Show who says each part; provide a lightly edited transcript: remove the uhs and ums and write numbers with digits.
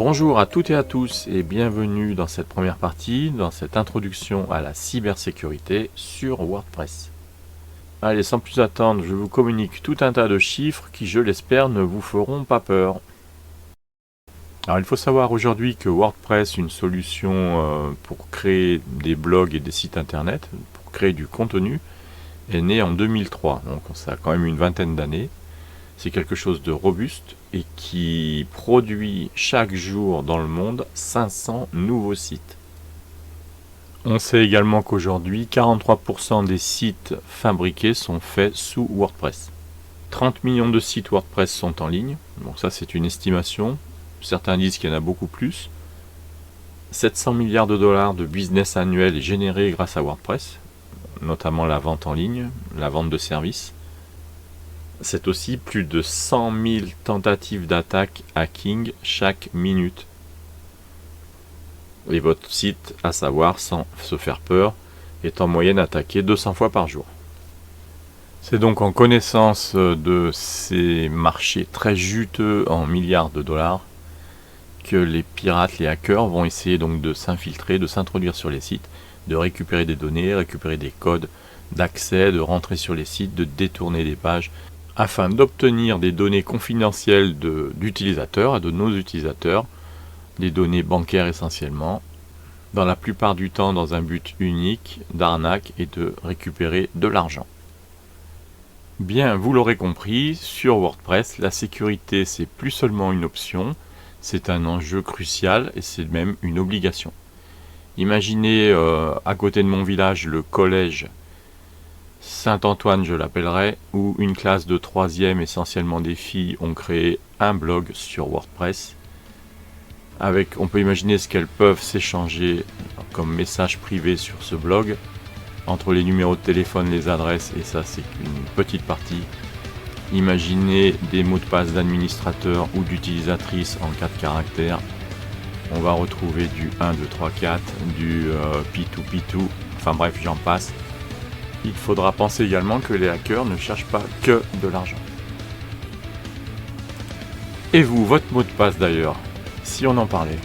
Speaker 1: Bonjour à toutes et à tous et bienvenue dans cette première partie, dans cette introduction à la cybersécurité sur WordPress. Allez, sans plus attendre, je vous communique tout un tas de chiffres qui, je l'espère, ne vous feront pas peur. Alors, il faut savoir aujourd'hui que WordPress, une solution pour créer des blogs et des sites internet, pour créer du contenu, est née en 2003, donc ça a quand même une vingtaine d'années. C'est quelque chose de robuste et qui produit chaque jour dans le monde 500 nouveaux sites. On sait également qu'aujourd'hui, 43% des sites fabriqués sont faits sous WordPress. 30 millions de sites WordPress sont en ligne. Bon, ça c'est une estimation. Certains disent qu'il y en a beaucoup plus. 700 milliards de dollars de business annuel est généré grâce à WordPress, notamment la vente en ligne, la vente de services. C'est aussi plus de 100 000 tentatives d'attaque hacking chaque minute. Et votre site, à savoir, sans se faire peur, est en moyenne attaqué 200 fois par jour. C'est donc en connaissance de ces marchés très juteux en milliards de dollars que les pirates, les hackers vont essayer donc de s'infiltrer, de s'introduire sur les sites, de récupérer des données, récupérer des codes d'accès, de rentrer sur les sites, de détourner des pages, afin d'obtenir des données confidentielles d'utilisateurs, de nos utilisateurs, des données bancaires essentiellement, dans la plupart du temps dans un but unique d'arnaque et de récupérer de l'argent. Bien, vous l'aurez compris, sur WordPress, la sécurité c'est plus seulement une option, c'est un enjeu crucial et c'est même une obligation. Imaginez à côté de mon village le collège Saint-Antoine, je l'appellerai, où une classe de 3e, essentiellement des filles, ont créé un blog sur WordPress. On peut imaginer ce qu'elles peuvent s'échanger comme messages privés sur ce blog, entre les numéros de téléphone, les adresses, et ça c'est une petite partie. Imaginez des mots de passe d'administrateur ou d'utilisatrice en 4 caractères. On va retrouver du 1, 2, 3, 4, du P2P2, enfin bref, j'en passe. Il faudra penser également que les hackers ne cherchent pas que de l'argent. Et vous, votre mot de passe d'ailleurs, si on en parlait?